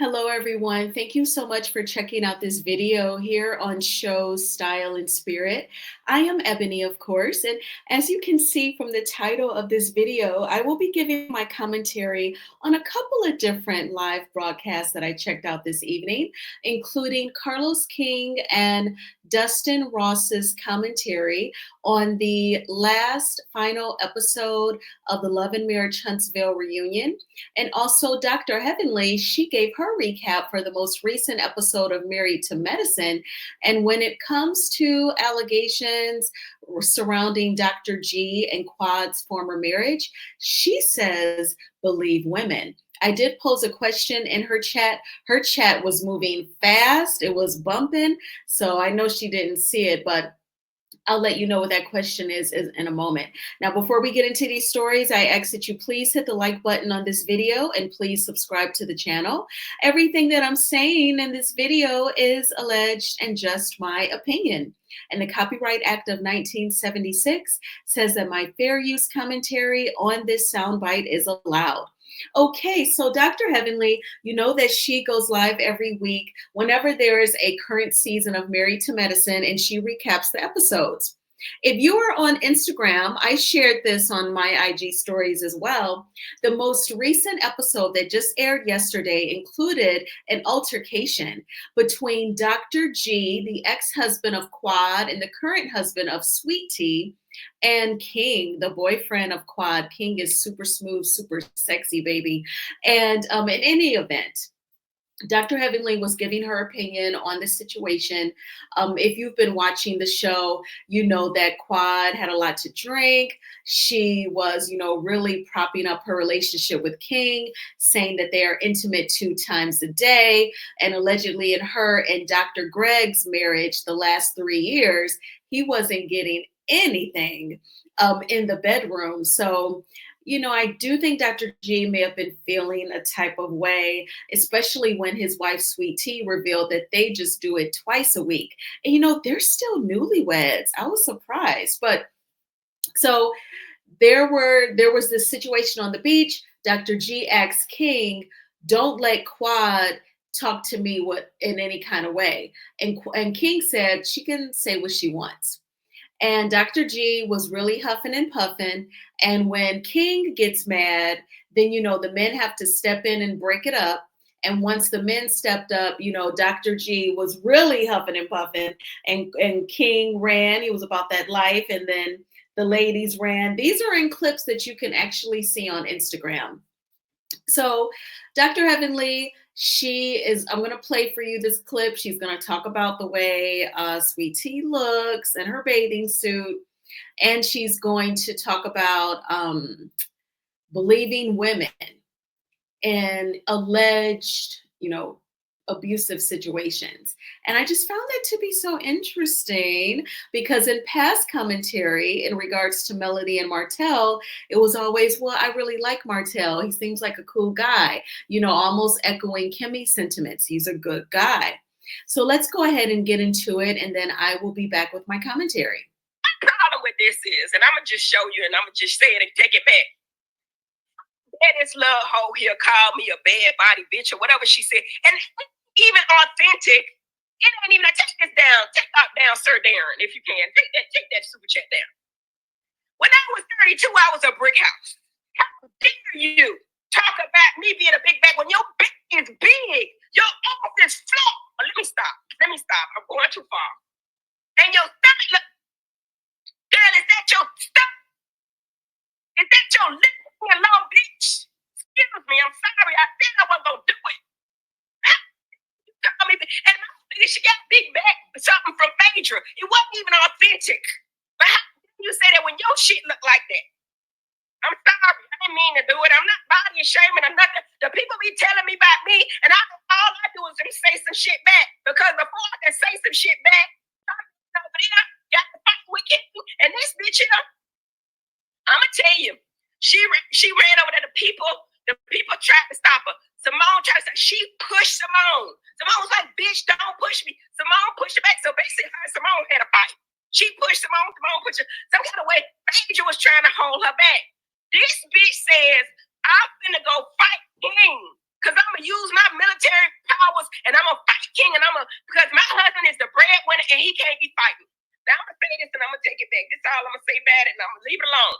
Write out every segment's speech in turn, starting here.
Hello, everyone. Thank you so much for checking out this video here on Show Style and Spirit. I am Ebony, of course, and as you can see from the title of this video, I will be giving my commentary on a couple of different live broadcasts that I checked out this evening, including Carlos King and Dustin Ross's commentary on the last final episode of the Love and Marriage Huntsville reunion. And also, Dr. Heavenly, she gave her recap for the most recent episode of Married to Medicine. And when it comes to allegations surrounding Dr. G and Quad's former marriage, she says, believe women. I did pose a question in her chat. Her chat was moving fast, it was bumping. So I know she didn't see it, but I'll let you know what that question is in a moment. Now, before we get into these stories, I ask that you please hit the like button on this video and please subscribe to the channel. Everything that I'm saying in this video is alleged and just my opinion. And the Copyright Act of 1976 says that my fair use commentary on this soundbite is allowed. Okay, so Dr. Heavenly, you know that she goes live every week whenever there is a current season of Married to Medicine and she recaps the episodes. If you are on Instagram, I shared this on my IG stories as well. The most recent episode that just aired yesterday included an altercation between Dr. G, the ex-husband of Quad and the current husband of Sweet Tea, and King, the boyfriend of Quad. King is super smooth, super sexy, baby. And in any event, Dr. Heavenly was giving her opinion on the situation. If you've been watching the show, you know that Quad had a lot to drink. She was, really propping up her relationship with King, saying that they are intimate 2 times a day. And allegedly, in her and Dr. Greg's marriage, the last 3 years, he wasn't getting anything in the bedroom. So, I do think Dr. G may have been feeling a type of way, especially when his wife, Sweet Tea, revealed that they just do it twice a week. And, they're still newlyweds. I was surprised. But so there was this situation on the beach. Dr. G asked King, don't let Quad talk to me in any kind of way. And King said she can say what she wants. And Dr. G was really huffing and puffing. And when King gets mad, then, the men have to step in and break it up. And once the men stepped up, Dr. G was really huffing and puffing. And King ran. He was about that life. And then the ladies ran. These are in clips that you can actually see on Instagram. So Dr. Heavenly, I'm going to play for you this clip. She's going to talk about the way Sweet Tea looks in her bathing suit. And she's going to talk about believing women in alleged, abusive situations. And I just found that to be so interesting because in past commentary in regards to Melody and Martell, it was always, well, I really like Martell. He seems like a cool guy, almost echoing Kimmy's sentiments. He's a good guy. So let's go ahead and get into it. And then I will be back with my commentary. My problem with this is, and I'm going to just show you and I'm going to just say it and take it back. And this little hoe here called me a bad body bitch or whatever she said. And even authentic, it ain't even take this down. Take that down, Sir Darren, if you can. Take that super chat down. When I was 32, I was a brick house. How dare you talk about me being a big bag when your bitch is big? Your ass is flat. Let me stop. I'm going too far. And your stomach, look, girl, is that your stomach? Is that your lip alone, bitch? Excuse me, I'm sorry. I said I wasn't gonna do it. And she got big back, something from Phaedra. It wasn't even authentic. But how can you say that when your shit look like that? I'm sorry. I didn't mean to do it. I'm not body shaming or nothing. The people be telling me about me, and all I do is just say some shit back. Because before I can say some shit back, over there got to fight with you. And this bitch here, I'ma tell you, she ran over to the people tried to stop her. Simone tried to stop. She pushed Simone. Simone was like, bitch, don't push me. Simone pushed her back. So basically, her and Simone had a fight. She pushed Simone pushed her. Some kind of way, Phaedra was trying to hold her back. This bitch says, I'm finna go fight King. Because I'm going to use my military powers and I'm going to fight King because my husband is the breadwinner and he can't be fighting. Now I'm going to say this and I'm going to take it back. This is all I'm going to say bad and I'm going to leave it alone.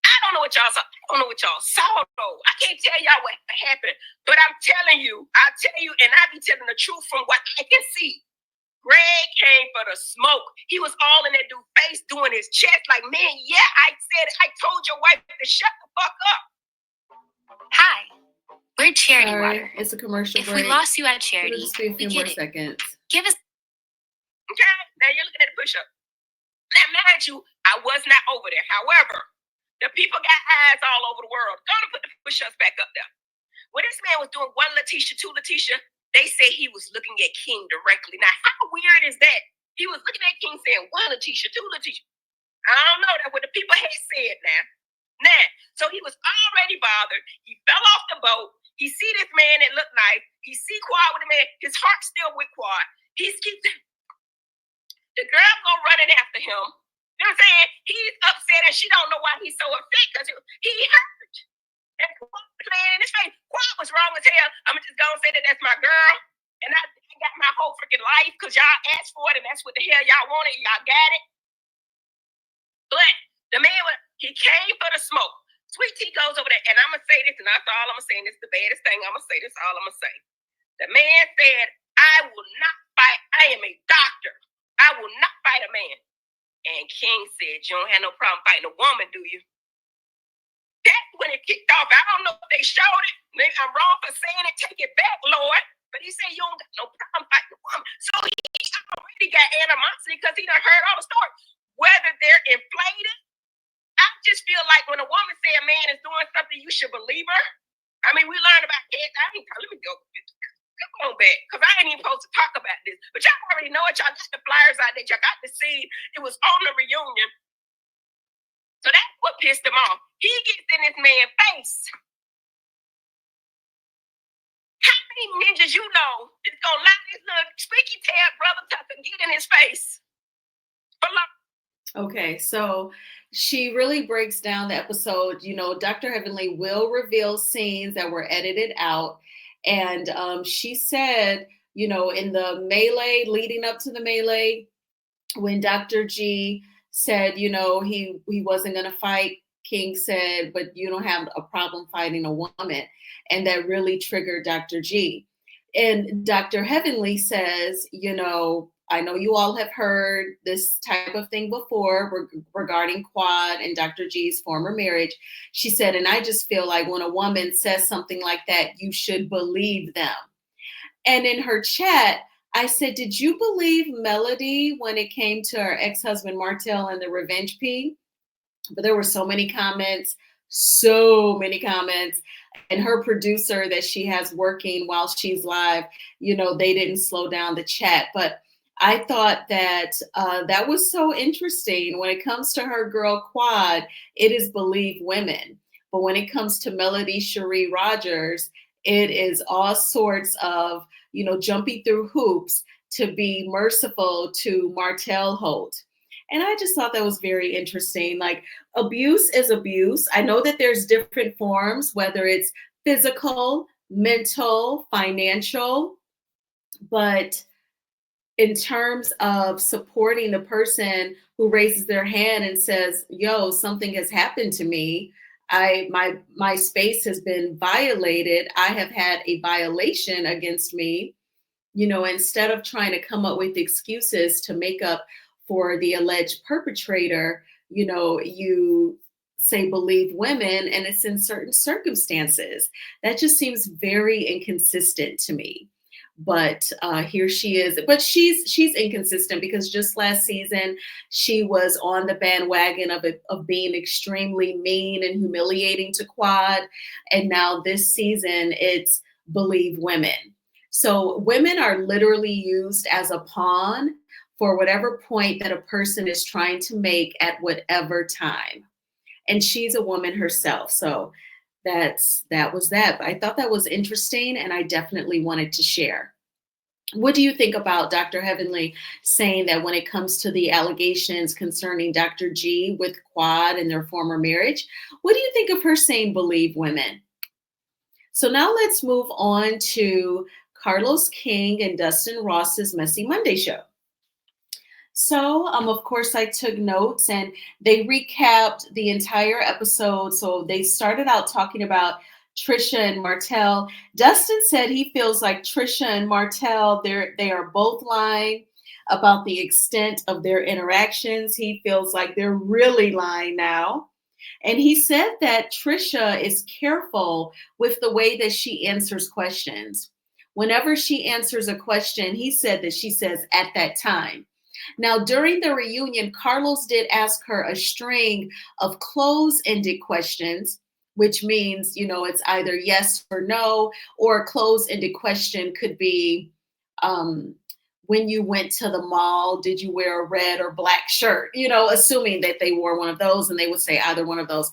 I don't know what y'all saw. I don't know what y'all saw though. I can't tell y'all what happened, but I'm telling you, and I be telling the truth from what I can see. Greg came for the smoke. He was all in that dude's face doing his chest like, man, yeah, I told your wife to shut the fuck up. Hi, we're Charity Water. It's a commercial If break. we lost you at Charity, It'll just be a few more seconds. Give us. Okay, now you're looking at the push-up. Now, mind you, I was not over there. However, the people got eyes all over the world. Go and put the push-ups back up there. When this man was doing one Letitia, two Letitia, they said he was looking at King directly. Now, how weird is that? He was looking at King saying one Letitia, two Letitia. I don't know. That's what the people had said now. So he was already bothered. He fell off the boat. He see this man that looked nice. He see Quad with the man. His heart's still with Quad. The girl go running after him. You know what I'm saying? He's upset and she don't know why he's so upset because he hurt. And Quad playing in his face. Quad was wrong as hell. I'm just gonna say that that's my girl. And I got my whole freaking life because y'all asked for it and that's what the hell y'all wanted. Y'all got it. But the man, he came for the smoke. Sweet Tea goes over there, and I'm going to say this, and that's all I'm going to say, and this is the baddest thing I'm going to say. This is all I'm going to say. The man said, I will not fight. I am a doctor. I will not fight a man. And King said, you don't have no problem fighting a woman, do you? That's when it kicked off. I don't know if they showed it. Maybe I'm wrong for saying it. Take it back, Lord. But he said, you don't got no problem fighting a woman. So he already got animosity because he done heard all the stories. Whether they're inflated, I just feel like when a woman say a man is doing something, you should believe her. I mean, we learned about it. Let me go. Come on back, because I ain't even supposed to talk about this. But y'all already know it. Y'all got the flyers out there. Y'all got the scene. It was on the reunion. So that's what pissed him off. He gets in this man's face. How many ninjas you know is going to let this little squeaky tail brother Tucker get in his face? Okay, so she really breaks down the episode. You know, Dr. Heavenly will reveal scenes that were edited out. And she said, you know, in the melee, leading up to the melee, when Dr. G said, you know, he wasn't going to fight, King said, but you don't have a problem fighting a woman. And that really triggered Dr. G. And Dr. Heavenly says, you know you all have heard this type of thing before regarding Quad and Dr. G's former marriage. She said, and I just feel like when a woman says something like that, you should believe them. And in her chat, I said, did you believe Melody when it came to her ex-husband Martell and the revenge P? But there were so many comments. And her producer that she has working while she's live, you know, they didn't slow down the chat. But I thought that that was so interesting. When it comes to her girl Quad, it is believe women. But when it comes to Melody Cherie Rogers, it is all sorts of, you know, jumping through hoops to be merciful to Martell Holt. And I just thought that was very interesting. Like, abuse is abuse. I know that there's different forms, whether it's physical, mental, financial, but in terms of supporting the person who raises their hand and says, yo, something has happened to me. My space has been violated. I have had a violation against me. You know, instead of trying to come up with excuses to make up for the alleged perpetrator, you know, you say believe women, and it's in certain circumstances. That just seems very inconsistent to me. But here she is. But she's inconsistent because just last season she was on the bandwagon of being extremely mean and humiliating to Quad, and now this season it's believe women. So women are literally used as a pawn for whatever point that a person is trying to make at whatever time. And she's a woman herself. So that was that. I thought that was interesting, and I definitely wanted to share. What do you think about Dr. Heavenly saying that when it comes to the allegations concerning Dr. G with Quad and their former marriage, what do you think of her saying believe women? So now let's move on to Carlos King and Dustin Ross's Messy Monday show. So, of course, I took notes and they recapped the entire episode. So they started out talking about Trisha and Martell. Dustin said he feels like Trisha and Martell, they are both lying about the extent of their interactions. He feels like they're really lying now. And he said that Trisha is careful with the way that she answers questions. Whenever she answers a question, he said that she says at that time. Now, during the reunion, Carlos did ask her a string of close-ended questions, which means, it's either yes or no, or a close-ended question could be, um, when you went to the mall, did you wear a red or black shirt? Assuming that they wore one of those and they would say either one of those,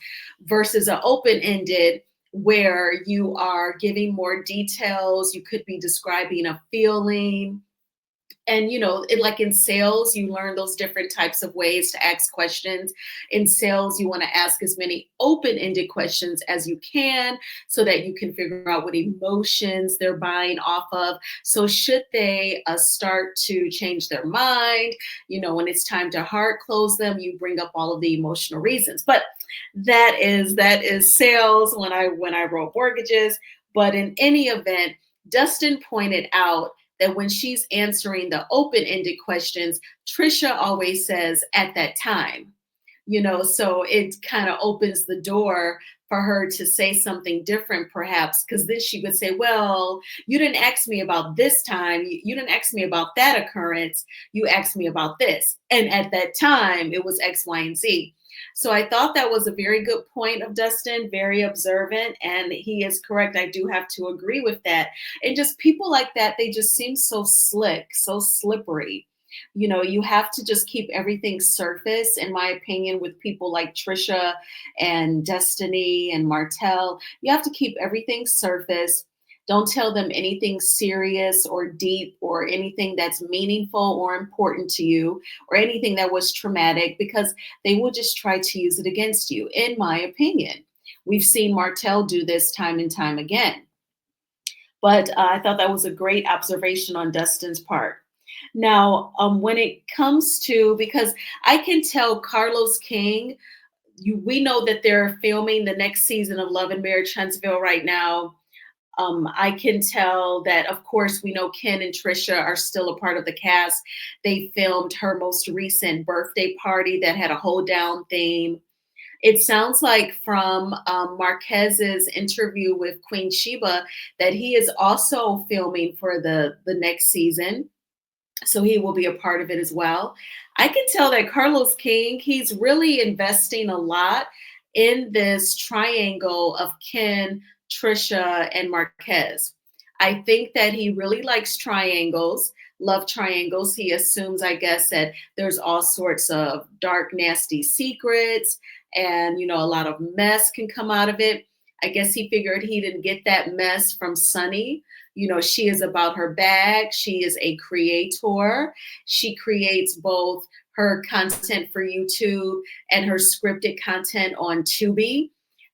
versus an open-ended where you are giving more details. You could be describing a feeling, and like in sales, you learn those different types of ways to ask questions. In sales, you want to ask as many open-ended questions as you can so that you can figure out what emotions they're buying off of. So should they start to change their mind, when it's time to hard close them, you bring up all of the emotional reasons. But that is sales when I wrote mortgages. But in any event, Dustin pointed out that when she's answering the open-ended questions, Trisha always says at that time, so it kind of opens the door for her to say something different, perhaps, because then she would say, well, you didn't ask me about this time. You didn't ask me about that occurrence. You asked me about this. And at that time, it was X, Y, and Z. So I thought that was a very good point of Dustin, very observant, and he is correct. I do have to agree with that. And just people like that, they just seem so slick, so slippery. You have to just keep everything surface, in my opinion, with people like Trisha and Destiny and Martell. You have to keep everything surface. Don't tell them anything serious or deep or anything that's meaningful or important to you or anything that was traumatic, because they will just try to use it against you, in my opinion. We've seen Martell do this time and time again. But I thought that was a great observation on Dustin's part. Now, when it comes to, because I can tell Carlos King, we know that they're filming the next season of Love and Marriage Huntsville right now. I can tell that, of course, we know Ken and Trisha are still a part of the cast. They filmed her most recent birthday party that had a hold down theme. It sounds like from Marquez's interview with Queen Sheba that he is also filming for the next season. So he will be a part of it as well. I can tell that Carlos King, he's really investing a lot in this triangle of Ken, Trisha, and Marquez. I think that he really likes triangles, love triangles. He assumes, I guess, that there's all sorts of dark, nasty secrets and, a lot of mess can come out of it. I guess he figured he didn't get that mess from Sunny. She is about her bag. She is a creator. She creates both her content for YouTube and her scripted content on Tubi.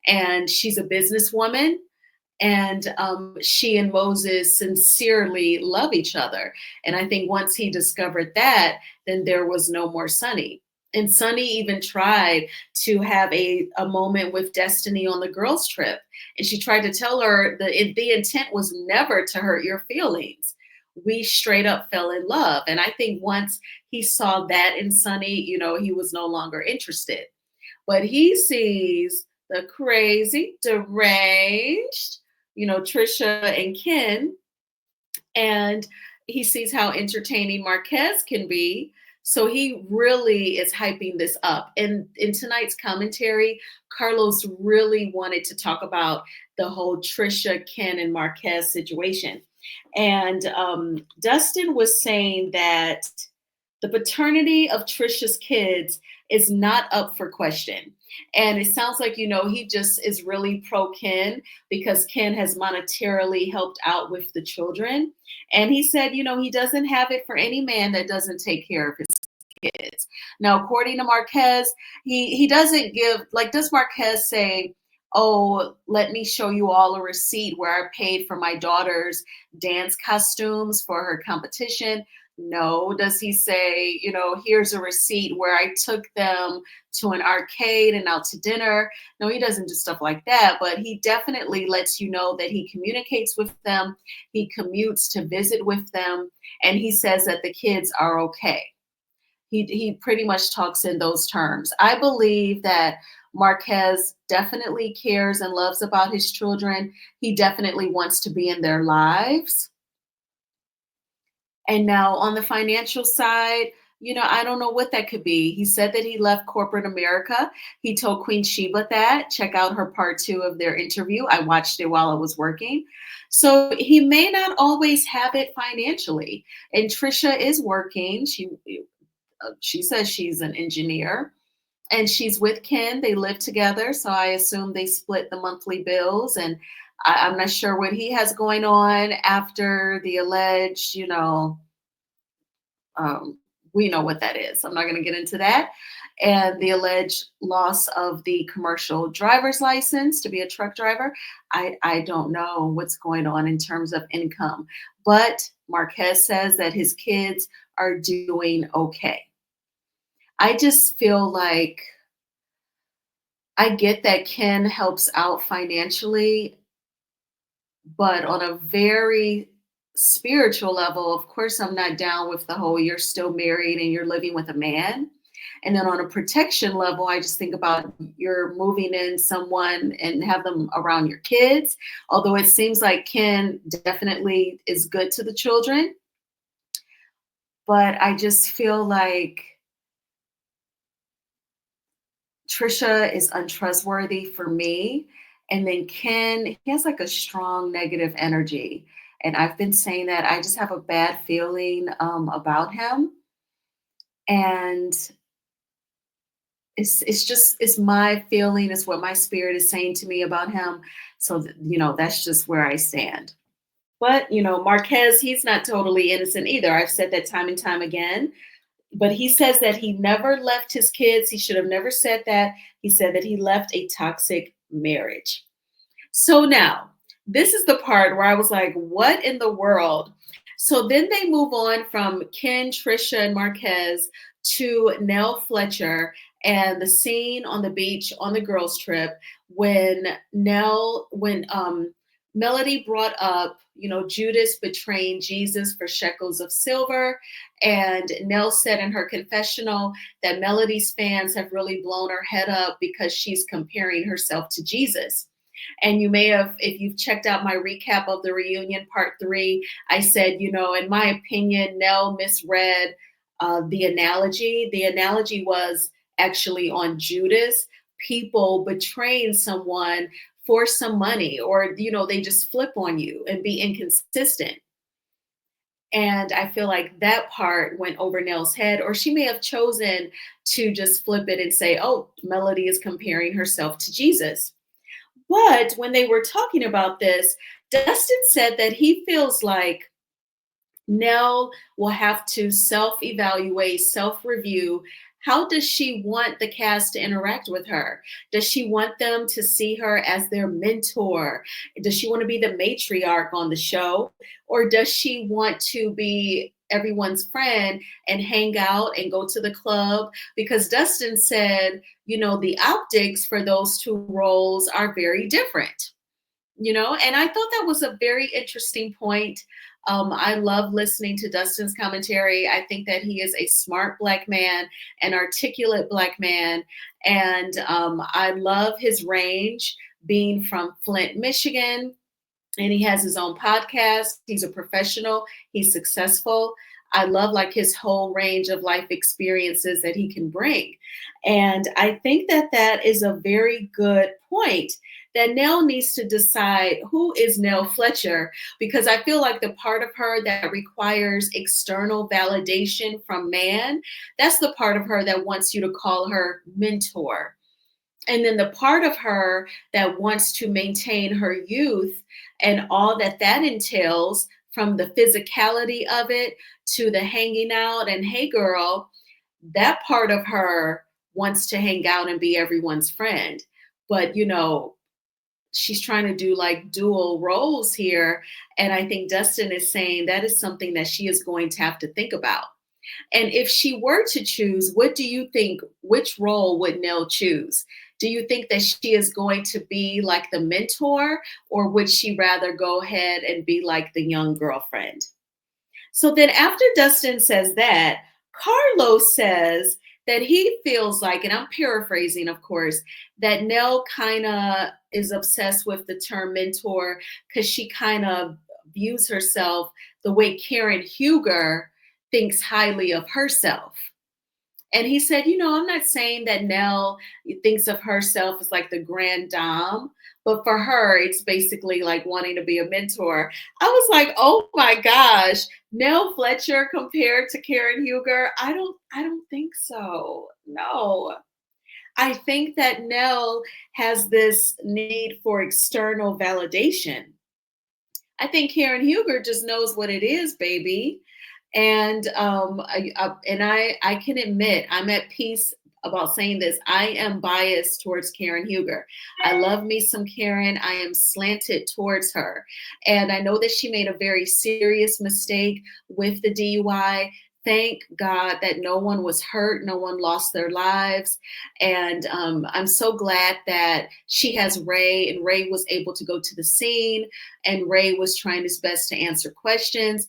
And she's a businesswoman. And she and Moses sincerely love each other. And I think once he discovered that, then there was no more Sunny. And Sunny even tried to have a moment with Destiny on the girls' trip. And she tried to tell her that the intent was never to hurt your feelings. We straight up fell in love. And I think once he saw that in Sunny, he was no longer interested. But he sees the crazy, deranged, Trisha and Ken, and he sees how entertaining Marquez can be. So he really is hyping this up. And in tonight's commentary, Carlos really wanted to talk about the whole Trisha, Ken, and Marquez situation. And Dustin was saying that the paternity of Trisha's kids is not up for question. And it sounds like, he just is really pro Ken because Ken has monetarily helped out with the children. And he said, he doesn't have it for any man that doesn't take care of his kids. Now, according to Marquez, he doesn't give, like, does Marquez say, oh, let me show you all a receipt where I paid for my daughter's dance costumes for her competition? No. Does he say, here's a receipt where I took them to an arcade and out to dinner? No, he doesn't do stuff like that, but he definitely lets you know that he communicates with them, he commutes to visit with them, and he says that the kids are okay. He pretty much talks in those terms. I believe that Marquez definitely cares and loves about his children. He definitely wants to be in their lives. And now on the financial side, I don't know what that could be. He said that he left corporate America. He told Queen Sheba that. Check out her part 2 of their interview. I watched it while I was working. So he may not always have it financially. And Trisha is working. She says she's an engineer and she's with Ken. They live together. So I assume they split the monthly bills. And I'm not sure what he has going on after the alleged, um, we know what that is. I'm not going to get into that. And the alleged loss of the commercial driver's license to be a truck driver. I don't know what's going on in terms of income. But Marquez says that his kids are doing okay. I just feel like I get that Ken helps out financially, but on a very spiritual level, of course, I'm not down with the whole you're still married and you're living with a man. And then on a protection level, I just think about you're moving in someone and have them around your kids. Although it seems like Ken definitely is good to the children, but I just feel like Trisha is untrustworthy for me. And then Ken, he has like a strong negative energy. And I've been saying that I just have a bad feeling about him. And it's my feeling, it's what my spirit is saying to me about him. So, that's just where I stand. But, Marquez, he's not totally innocent either. I've said that time and time again. But he says that he never left his kids. He should have never said that. He said that he left a toxic marriage. So now, this is the part where I was like, what in the world? So then they move on from Ken, Trisha, and Marquez to Nell Fletcher and the scene on the beach on the girls' trip when Melody brought up, Judas betraying Jesus for shekels of silver. And Nell said in her confessional that Melody's fans have really blown her head up because she's comparing herself to Jesus. And you may have, if you've checked out my recap of the reunion part 3, I said, in my opinion, Nell misread the analogy. The analogy was actually on Judas, people betraying someone for some money, or, they just flip on you and be inconsistent. And I feel like that part went over Nell's head, or she may have chosen to just flip it and say, oh, Melody is comparing herself to Jesus. But when they were talking about this, Dustin said that he feels like Nell will have to self-evaluate, self-review. How does she want the cast to interact with her? Does she want them to see her as their mentor? Does she want to be the matriarch on the show? Or does she want to be everyone's friend and hang out and go to the club? Because Dustin said, the optics for those 2 roles are very different. And I thought that was a very interesting point. I love listening to Dustin's commentary. I think that he is a smart Black man, an articulate Black man, and I love his range, being from Flint, Michigan, and he has his own podcast. He's a professional. He's successful. I love like his whole range of life experiences that he can bring. And I think that that is a very good point, that Nell needs to decide who is Nell Fletcher, because I feel like the part of her that requires external validation from man, that's the part of her that wants you to call her mentor. And then the part of her that wants to maintain her youth and all that that entails, from the physicality of it to the hanging out and hey girl, that part of her wants to hang out and be everyone's friend. But she's trying to do like dual roles here. And I think Dustin is saying that is something that she is going to have to think about. And if she were to choose, what do you think, which role would Nell choose? Do you think that she is going to be like the mentor, or would she rather go ahead and be like the young girlfriend? So then after Dustin says that, Carlos says that he feels like, and I'm paraphrasing, of course, that Nell kind of is obsessed with the term mentor because she kind of views herself the way Karen Huger thinks highly of herself. And he said, I'm not saying that Nell thinks of herself as like the grand dame, but for her, it's basically like wanting to be a mentor. I was like, oh my gosh, Nell Fletcher compared to Karen Huger. I don't think so. No. I think that Nell has this need for external validation. I think Karen Huger just knows what it is, baby. And I can admit I'm at peace about saying this. I am biased towards Karen Huger. I love me some Karen. I am slanted towards her, and I know that she made a very serious mistake with the DUI. Thank God that no one was hurt, no one lost their lives. And I'm so glad that she has Ray, and Ray was able to go to the scene, and Ray was trying his best to answer questions.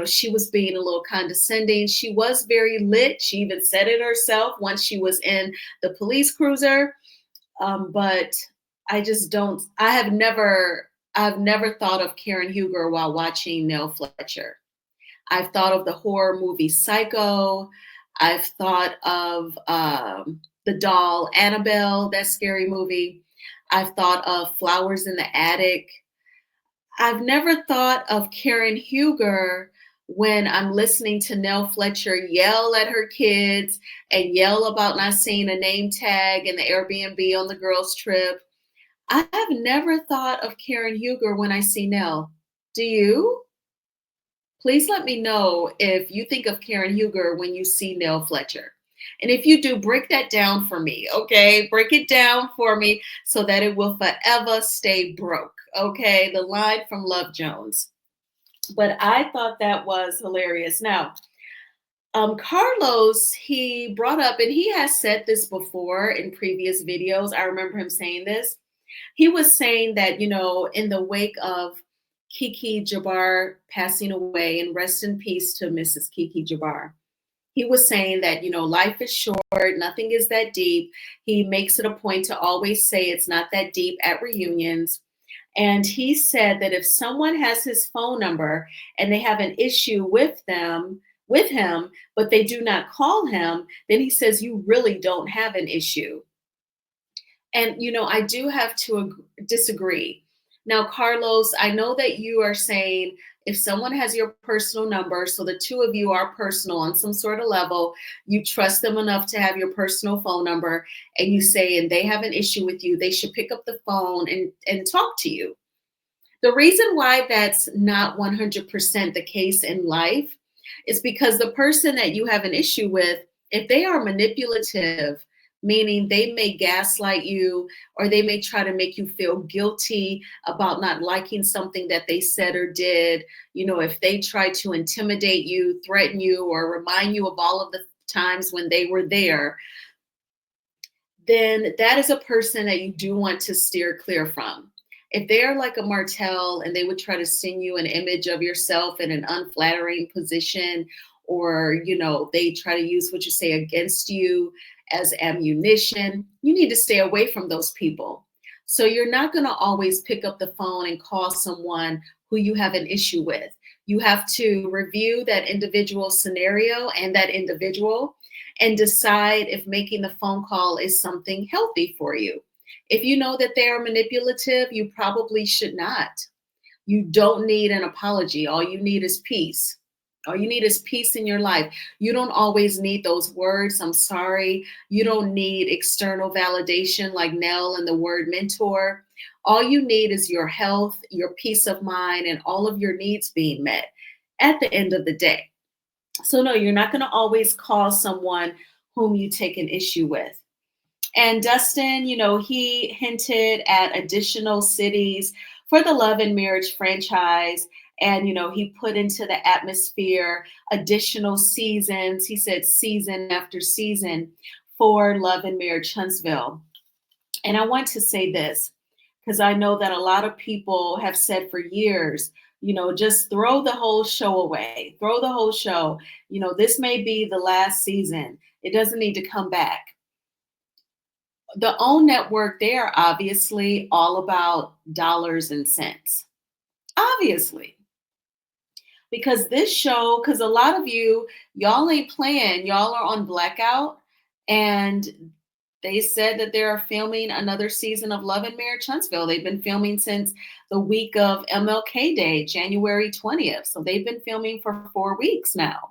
She was being a little condescending. She was very lit. She even said it herself once she was in the police cruiser. But I just don't, I've never thought of Karen Huger while watching Nell Fletcher. I've thought of the horror movie Psycho. I've thought of the doll Annabelle, that scary movie. I've thought of Flowers in the Attic. I've never thought of Karen Huger when I'm listening to Nell Fletcher yell at her kids and yell about not seeing a name tag in the Airbnb on the girls' trip. I have never thought of Karen Huger when I see Nell. Do you? Please let me know if you think of Karen Huger when you see Nell Fletcher. And if you do, break that down for me, okay? Break it down for me so that it will forever stay broke, okay? The line from Love Jones. But I thought that was hilarious. Now, Carlos, he brought up, and he has said this before in previous videos. I remember him saying this. He was saying that, in the wake of Kiki Jabbar passing away, and rest in peace to Mrs. Kiki Jabbar. He was saying that, life is short, nothing is that deep. He makes it a point to always say it's not that deep at reunions. And he said that if someone has his phone number and they have an issue with him, but they do not call him, then he says you really don't have an issue. And, I do have to disagree. Now, Carlos, I know that you are saying if someone has your personal number, so the two of you are personal on some sort of level, you trust them enough to have your personal phone number, and you say, and they have an issue with you, they should pick up the phone and talk to you. The reason why that's not 100% the case in life is because the person that you have an issue with, if they are manipulative, meaning they may gaslight you, or they may try to make you feel guilty about not liking something that they said or did, if they try to intimidate you, threaten you, or remind you of all of the times when they were there, then that is a person that you do want to steer clear from. If they're like a Martell and they would try to send you an image of yourself in an unflattering position, or, they try to use what you say against you as ammunition, you need to stay away from those people. So you're not going to always pick up the phone and call someone who you have an issue with. You have to review that individual scenario and that individual and decide if making the phone call is something healthy for you. If you know that they are manipulative, you probably should not. You don't need an apology. All you need is peace. All you need is peace in your life. You don't always need those words, I'm sorry. You don't need external validation like Nell and the word mentor. All you need is your health, your peace of mind, and all of your needs being met at the end of the day. So no, you're not going to always call someone whom you take an issue with. And Dustin, he hinted at additional cities for the Love and Marriage franchise. And, he put into the atmosphere additional seasons. He said season after season for Love and Marriage Huntsville. And I want to say this because I know that a lot of people have said for years, just throw the whole show away, throw the whole show. This may be the last season. It doesn't need to come back. The OWN network, they are obviously all about dollars and cents. Obviously. Because this show, because a lot of y'all ain't playing, y'all are on blackout, and they said that they're filming another season of Love and Marriage Huntsville. They've been filming since the week of MLK Day, January 20th. So they've been filming for 4 weeks now.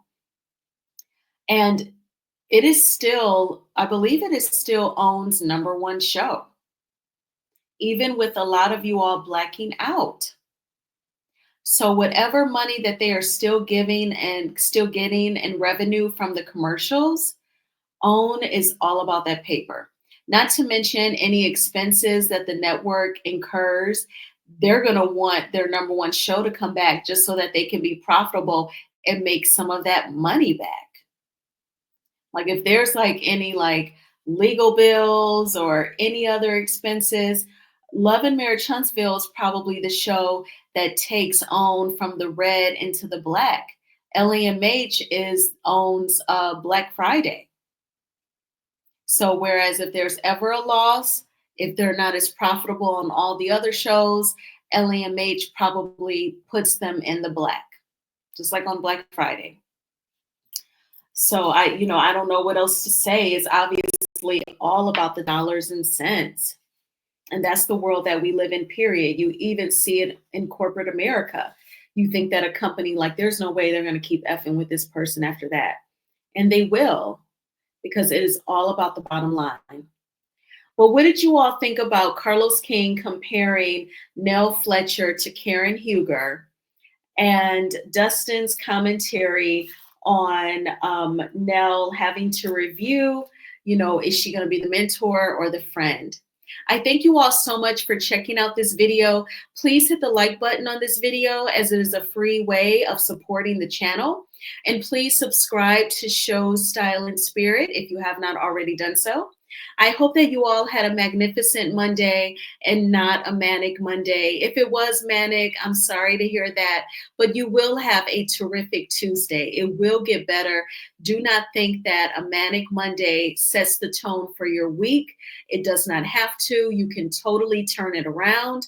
And it is still, I believe it is still OWN's #1 show, even with a lot of you all blacking out. So whatever money that they are still giving and still getting in revenue from the commercials, OWN is all about that paper. Not to mention any expenses that the network incurs. They're going to want their #1 show to come back just so that they can be profitable and make some of that money back. Like if there's like any like legal bills or any other expenses, Love and Marriage Huntsville is probably the show that takes OWN from the red into the black. LAMH is OWN's Black Friday. So whereas if there's ever a loss, if they're not as profitable on all the other shows, LAMH probably puts them in the black, just like on Black Friday. So I don't know what else to say. It's obviously all about the dollars and cents. And that's the world that we live in, period. You even see it in corporate America. You think that a company, like, there's no way they're going to keep effing with this person after that. And they will, because it is all about the bottom line. Well, what did you all think about Carlos King comparing Nell Fletcher to Karen Huger, and Dustin's commentary on Nell having to review, is she going to be the mentor or the friend? I thank you all so much for checking out this video. Please hit the like button on this video, as it is a free way of supporting the channel. And please subscribe to Shows Style and Spirit if you have not already done so. I hope that you all had a magnificent Monday and not a manic Monday. If it was manic, I'm sorry to hear that, but you will have a terrific Tuesday. It will get better. Do not think that a manic Monday sets the tone for your week. It does not have to. You can totally turn it around.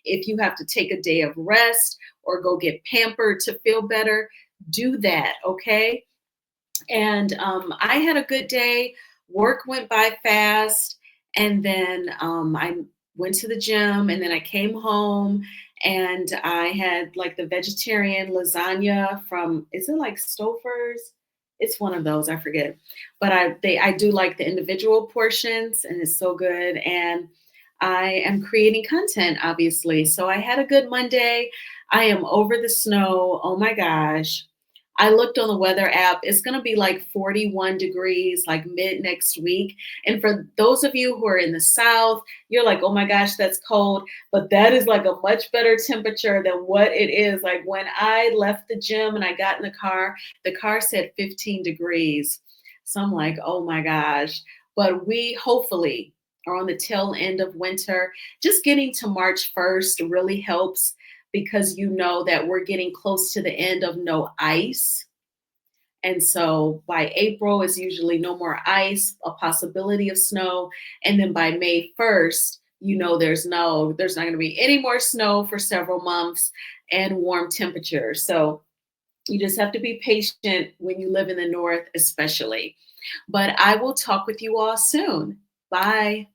If you have to take a day of rest or go get pampered to feel better, do that, okay? And I had a good day. Work went by fast, and then I went to the gym, and then I came home, and I had like the vegetarian lasagna from, is it like Stouffer's? It's one of those, I forget. But I do like the individual portions, and it's so good. And I am creating content, obviously. So I had a good Monday. I am over the snow. Oh my gosh. I looked on the weather app. It's going to be like 41 degrees, like mid next week. And for those of you who are in the South, you're like, oh my gosh, that's cold. But that is like a much better temperature than what it is. Like when I left the gym and I got in the car said 15 degrees. So I'm like, oh my gosh. But we hopefully are on the tail end of winter. Just getting to March 1st really helps, because you know that we're getting close to the end of no ice. And so by April is usually no more ice, a possibility of snow. And then by May 1st, there's not going to be any more snow for several months and warm temperatures. So you just have to be patient when you live in the North, especially. But I will talk with you all soon. Bye.